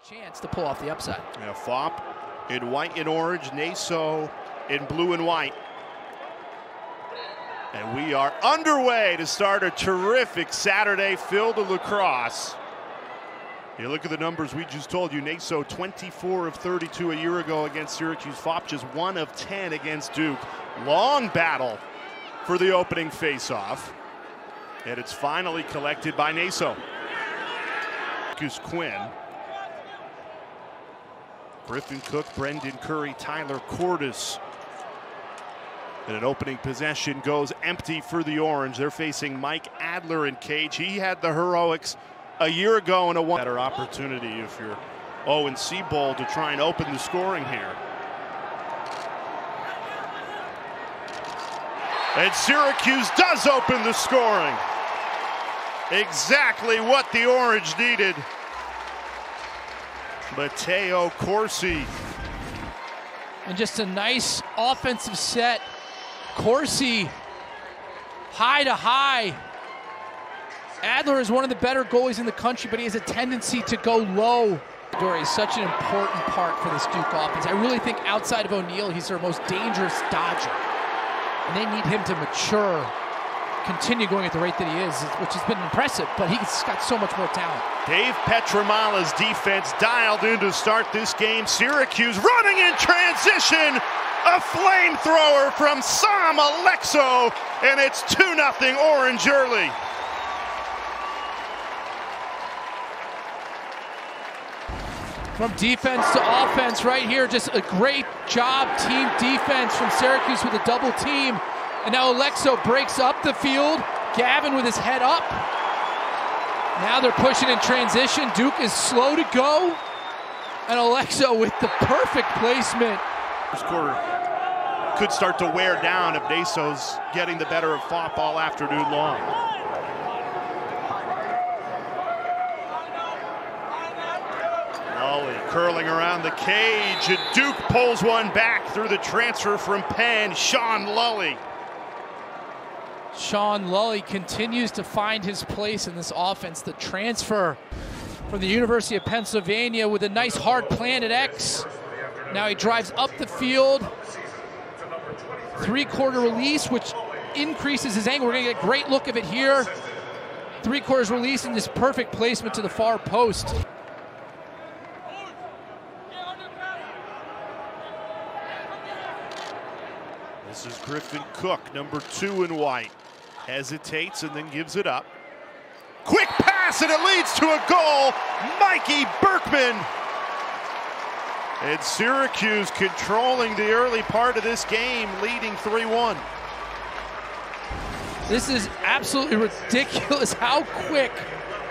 chance to pull off the upside. Yeah, Fop in white and orange, Naso in blue and white. And we are underway to start a terrific Saturday filled with lacrosse. You look at the numbers we just told you. Naso 24 of 32 a year ago against Syracuse. Fop just 1 of 10 against Duke. Long battle for the opening faceoff. And it's finally collected by Naso. Syracuse Quinn. Griffin Cook, Brendan Curry, Tyler Cordes. And an opening possession goes empty for the Orange. They're facing Mike Adler in cage. He had the heroics a year ago in a better opportunity if you're O&C Bowl to try and open the scoring here. And Syracuse does open the scoring. Exactly what the Orange needed. Matteo Corsi. And just a nice offensive set. Corsi, high to high. Adler is one of the better goalies in the country, but he has a tendency to go low. Dory is such an important part for this Duke offense. I really think outside of O'Neal, he's their most dangerous dodger. And they need him to mature, continue going at the rate that he is, which has been impressive, but he's got so much more talent. Dave Petramala's defense dialed in to start this game. Syracuse running in transition. A flamethrower from Sam Alexo, and it's 2-0 Orange early. From defense to offense right here, just a great job, team defense from Syracuse with a double team. And now Alexo breaks up the field. Gavin with his head up. Now they're pushing in transition. Duke is slow to go. And Alexo with the perfect placement. First quarter could start to wear down if Naso's getting the better of Fop all afternoon long. Lully curling around the cage, and Duke pulls one back through the transfer from Penn, Sean Lully. Sean Lully continues to find his place in this offense. The transfer from the University of Pennsylvania with a nice hard plan at X. Now he drives up the field. Three-quarter release, which increases his angle. We're going to get a great look of it here. Three-quarters release and this perfect placement to the far post. This is Griffin Cook, number 2 in white. Hesitates and then gives it up. Quick pass and it leads to a goal. Mikey Berkman. And Syracuse controlling the early part of this game, leading 3-1. This is absolutely ridiculous how quick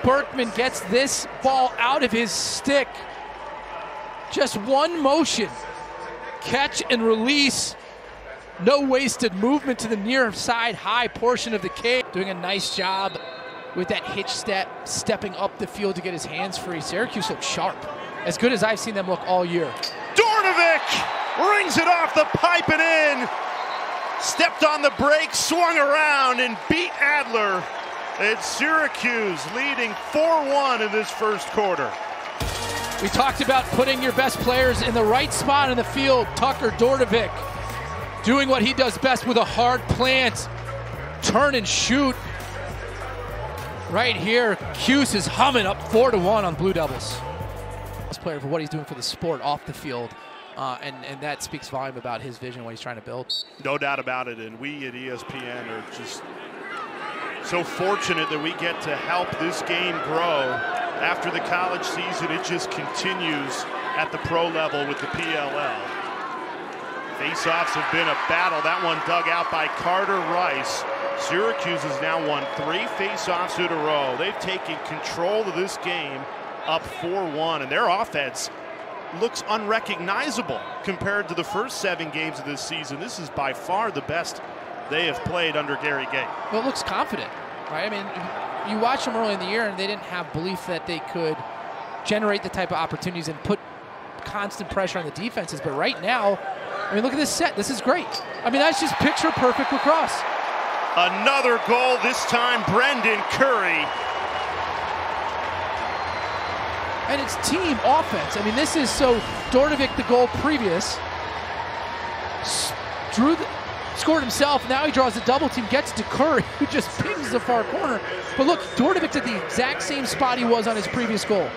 Berkman gets this ball out of his stick. Just one motion. Catch and release. No wasted movement to the near side high portion of the cage. Doing a nice job with that hitch step, stepping up the field to get his hands free. Syracuse looks sharp. As good as I've seen them look all year. Dornovic rings it off the pipe and in. Stepped on the brake, swung around and beat Adler. It's Syracuse leading 4-1 in this first quarter. We talked about putting your best players in the right spot in the field. Tucker Dornovic doing what he does best with a hard plant. Turn and shoot. Right here, Cuse is humming up 4-1 on Blue Devils. Player for what he's doing for the sport off the field, and that speaks volume about his vision, what he's trying to build. No doubt about it, and we at ESPN are just so fortunate that we get to help this game grow. After the college season, it just continues at the pro level with the PLL. Faceoffs have been a battle. That one dug out by Carter Rice. Syracuse has now won 3 faceoffs in a row. They've taken control of this game, up 4-1, and their offense looks unrecognizable compared to the first 7 games of this season. This is by far the best they have played under Gary Gay. Well, it looks confident, right? I mean, you watch them early in the year and they didn't have belief that they could generate the type of opportunities and put constant pressure on the defenses, but right now, I mean, look at this set. This is great. I mean, that's just picture perfect lacrosse. Another goal, this time Brendan Curry. And it's team offense. I mean, this is so Dordovic, the goal previous, scored himself. Now he draws a double team, gets to Curry, who just pings the far corner. But look, Dordovic's at the exact same spot he was on his previous goal.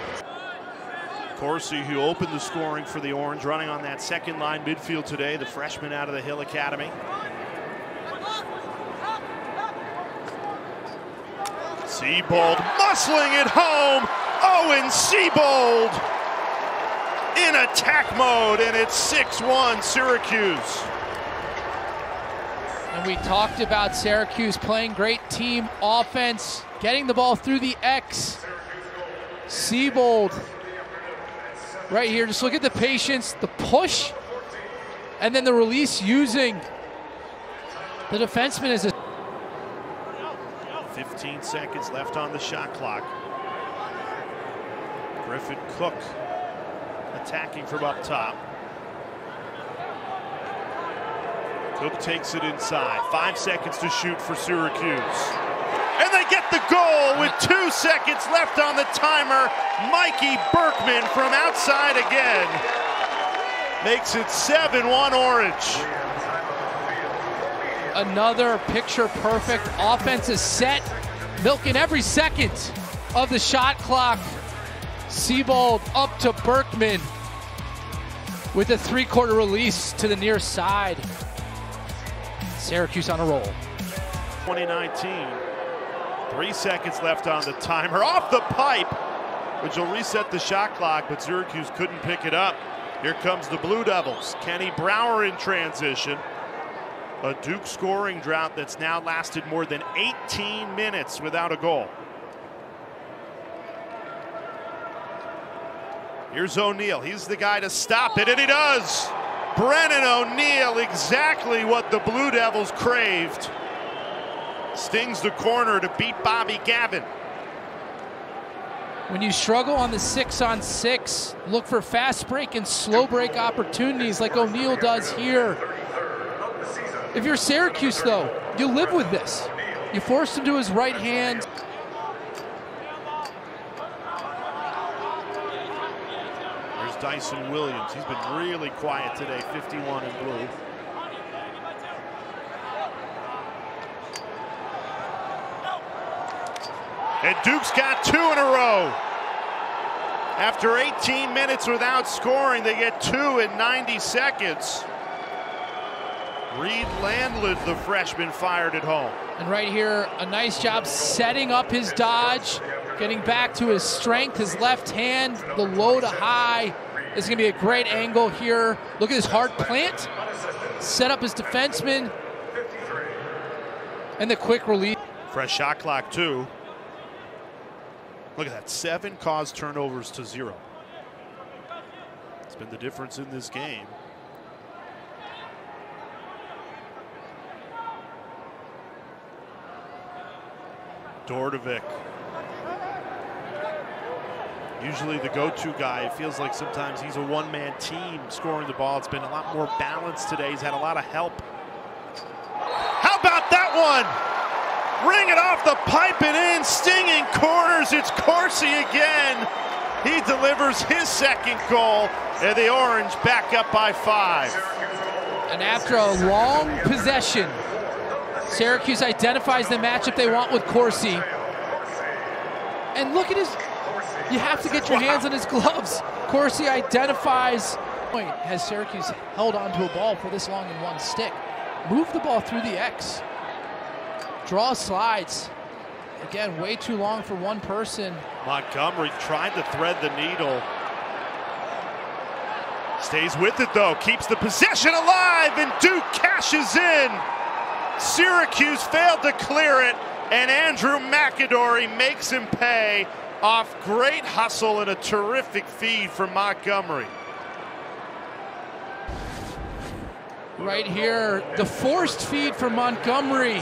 Corsi, who opened the scoring for the Orange, running on that second line midfield today, the freshman out of the Hill Academy. Seabold muscling it home. Owen Seabold in attack mode, and it's 6-1 Syracuse. And we talked about Syracuse playing great team offense, getting the ball through the X. Seabold right here, just look at the patience, the push, and then the release using the defenseman as a... 15 seconds left on the shot clock. Griffin Cook attacking from up top. Cook takes it inside. 5 seconds to shoot for Syracuse. And they get the goal with 2 seconds left on the timer. Mikey Berkman from outside again makes it 7-1 Orange. Another picture-perfect offensive set, milking every second of the shot clock. Seabold up to Berkman with a three-quarter release to the near side. Syracuse on a roll. 2019, 3 seconds left on the timer, off the pipe, which will reset the shot clock, but Syracuse couldn't pick it up. Here comes the Blue Devils. Kenny Brower in transition. A Duke scoring drought that's now lasted more than 18 minutes without a goal. Here's O'Neal. He's the guy to stop it, and he does. Brennan O'Neal, exactly what the Blue Devils craved. Stings the corner to beat Bobby Gavin. When you struggle on the 6-on-6, look for fast break and slow break opportunities like O'Neal does here. If you're Syracuse, though, you live with this. You force him to his right hand. There's Dyson Williams. He's been really quiet today, 51 in blue. And Duke's got 2 in a row. After 18 minutes without scoring, they get 2 in 90 seconds. Reed Landlid, the freshman, fired at home. And right here, a nice job setting up his dodge, getting back to his strength, his left hand, the low to high. This is going to be a great angle here. Look at his hard plant. Set up his defenseman. And the quick release. Fresh shot clock, too. Look at that, 7 caused turnovers to 0. It's been the difference in this game. Dordovic. Usually the go-to guy. It feels like sometimes he's a one-man team scoring the ball. It's been a lot more balanced today. He's had a lot of help. How about that one? Ring it off the pipe and in, stinging corners. It's Corsi again. He delivers his second goal, and the Orange back up by 5. And after a long possession, Syracuse identifies the matchup they want with Corsi. And look at his, you have to get your hands on his gloves. Corsi identifies. Has Syracuse held on to a ball for this long in one stick? Move the ball through the X. Draw slides. Again, way too long for one person. Montgomery tried to thread the needle. Stays with it though, keeps the possession alive, and Duke cashes in. Syracuse failed to clear it, and Andrew McAdory makes him pay off great hustle and a terrific feed from Montgomery. Right here, the forced feed from Montgomery.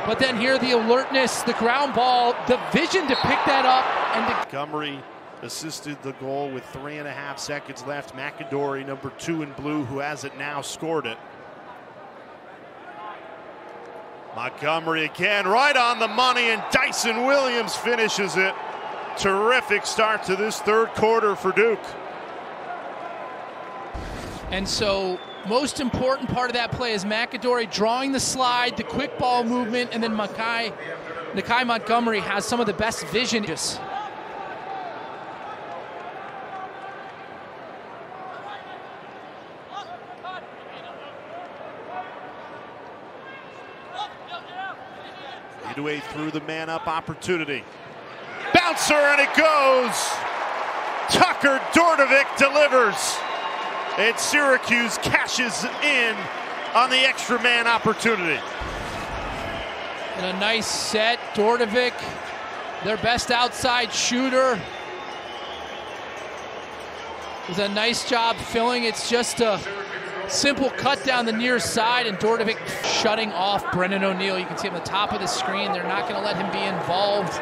But then here the alertness, the ground ball, the vision to pick that up. And Montgomery assisted the goal with 3.5 seconds left. McAdory, number 2 in blue, who has it now, scored it. Montgomery again, right on the money, and Dyson Williams finishes it. Terrific start to this third quarter for Duke. And so, most important part of that play is McAdory drawing the slide, the quick ball movement, and then Nakai Montgomery has some of the best vision. Midway through the man-up opportunity. Bouncer, and it goes. Tucker Dordevic delivers. And Syracuse cashes in on the extra man opportunity. And a nice set. Dordevic, their best outside shooter. Does a nice job filling. It's just a simple cut down the near side, and Dordevic shutting off Brennan O'Neill. You can see him at the top of the screen. They're not going to let him be involved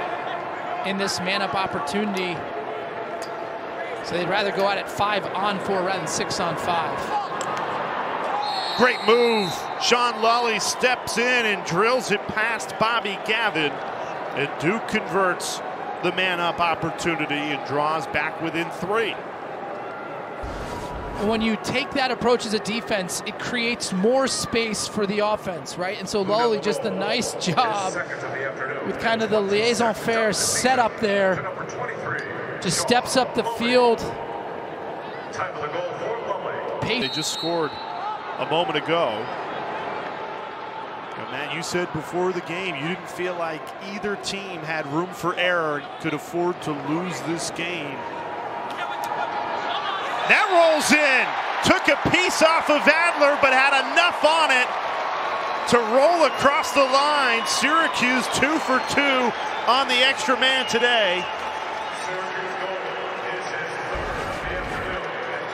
in this man-up opportunity. So they'd rather go out at 5-on-4 rather than 6-on-5. Great move. Sean Lully steps in and drills it past Bobby Gavin. And Duke converts the man-up opportunity and draws back within 3. When you take that approach as a defense, it creates more space for the offense, right? And so Lully, just a nice job with kind of the liaison faire set up there. Just steps up the field. They just scored a moment ago. And Matt, you said before the game you didn't feel like either team had room for error, could afford to lose this game. That rolls in. Took a piece off of Adler, but had enough on it to roll across the line. Syracuse 2 for 2 on the extra man today.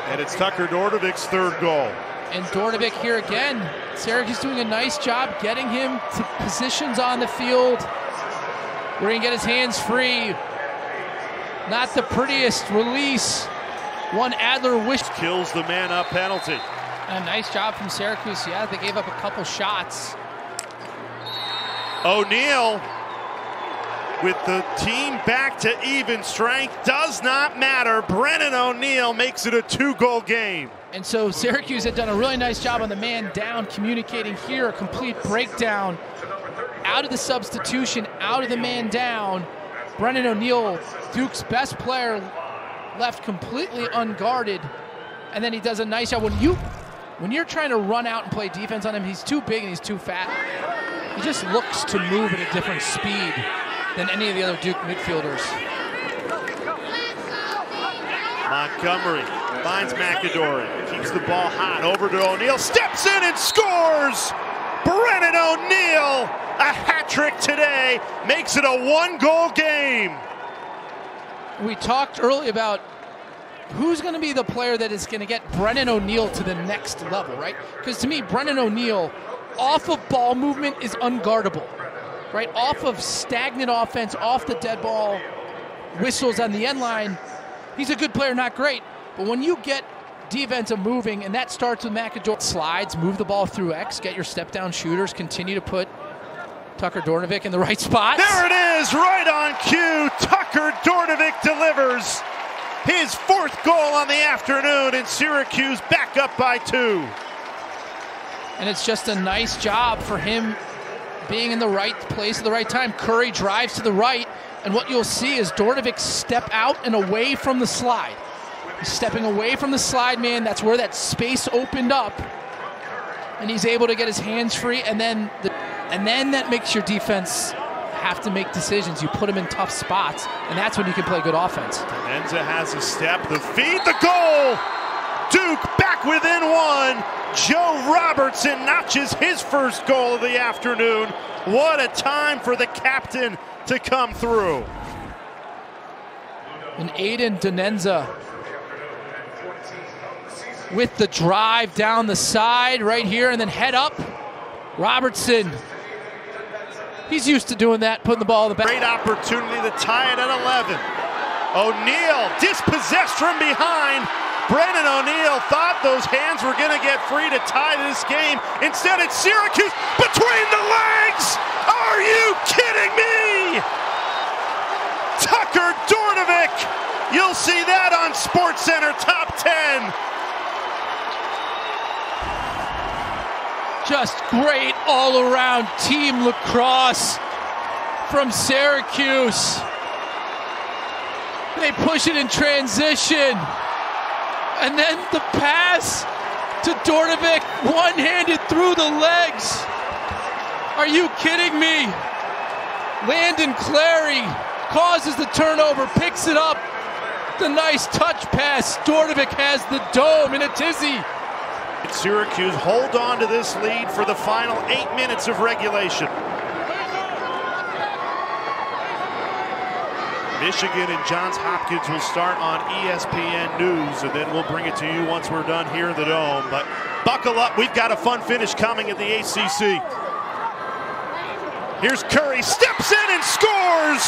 And it's Tucker Dordevic's third goal. And Dordevic here again. Syracuse doing a nice job getting him to positions on the field where he can get his hands free. Not the prettiest release. One Adler wish. Kills the man-up penalty. A nice job from Syracuse. Yeah, they gave up a couple shots. O'Neill with the team back to even strength. Does not matter. Brennan O'Neill makes it a 2-goal game. And so Syracuse had done a really nice job on the man down, communicating here, a complete breakdown. Out of the substitution, out of the man down. Brennan O'Neill, Duke's best player, left completely unguarded, and then he does a nice job. When you're trying to run out and play defense on him, he's too big and he's too fat. He just looks to move at a different speed than any of the other Duke midfielders. Montgomery finds McAdory, keeps the ball hot, over to O'Neill, steps in and scores! Brennan O'Neill, a hat trick today, makes it a 1-goal game. We talked earlier about who's going to be the player that is going to get Brennan O'Neill to the next level, right? Because to me, Brennan O'Neill, off of ball movement, is unguardable, right? Off of stagnant offense, off the dead ball, whistles on the end line, he's a good player, not great. But when you get defensive moving, and that starts with McAdory, slides, move the ball through X, get your step-down shooters, continue to put Tucker Dordevic in the right spot. There it is, right on cue. Tucker Dordevic delivers his 4th goal on the afternoon, and Syracuse back up by 2. And it's just a nice job for him being in the right place at the right time. Curry drives to the right, and what you'll see is Dordevic step out and away from the slide. He's stepping away from the slide, man. That's where that space opened up, and he's able to get his hands free, and then that makes your defense have to make decisions. You put them in tough spots, and that's when you can play good offense. Enza has a step, the feed, the goal! Duke back within 1. Joe Robertson notches his first goal of the afternoon. What a time for the captain to come through. And Aiden Denenza with the drive down the side right here, and then head up. Robertson, he's used to doing that, putting the ball in the back. Great opportunity to tie it at 11. O'Neill dispossessed from behind. Brennan O'Neill thought those hands were going to get free to tie this game. Instead, it's Syracuse between the legs. Are you kidding me? Tucker Tucker Dordevic. You'll see that on SportsCenter Top 10. Just great all-around team lacrosse from Syracuse. They push it in transition. And then the pass to Dordevic, one-handed through the legs. Are you kidding me? Landon Clary causes the turnover, picks it up. The nice touch pass. Dordevic has the dome in a tizzy. Syracuse hold on to this lead for the final 8 minutes of regulation. Michigan and Johns Hopkins will start on ESPN News, and then we'll bring it to you once we're done here in the Dome. But buckle up, we've got a fun finish coming at the ACC. Here's Curry, steps in and scores!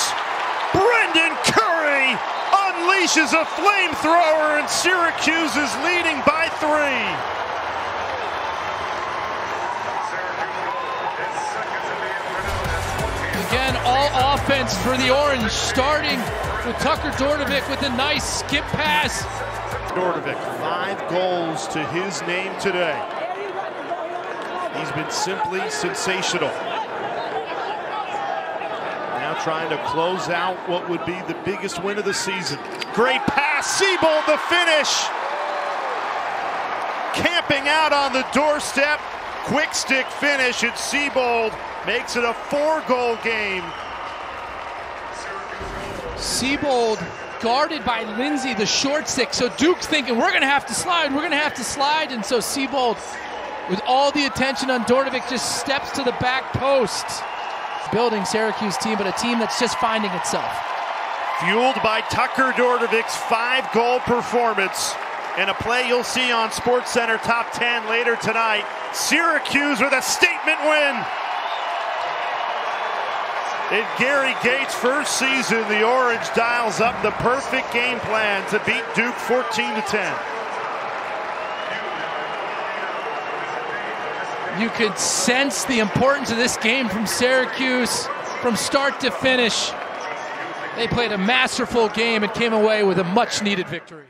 Brendan Curry unleashes a flamethrower, and Syracuse is leading by 3. Again, all offense for the Orange, starting with Tucker Dordevic with a nice skip pass. Dordevic, 5 goals to his name today. He's been simply sensational. Now trying to close out what would be the biggest win of the season. Great pass, Siebold the finish. Camping out on the doorstep, quick stick finish, and Siebold makes it a 4-goal game. Siebold guarded by Lindsay, the short stick. So Duke's thinking, we're going to have to slide, And so Siebold, with all the attention on Dordevic, just steps to the back post. Building Syracuse team, but a team that's just finding itself. Fueled by Tucker Dordevic's 5-goal performance. And a play you'll see on SportsCenter Top 10 later tonight. Syracuse with a statement win. In Gary Gates' first season, the Orange dials up the perfect game plan to beat Duke 14-10. You could sense the importance of this game from Syracuse from start to finish. They played a masterful game and came away with a much-needed victory.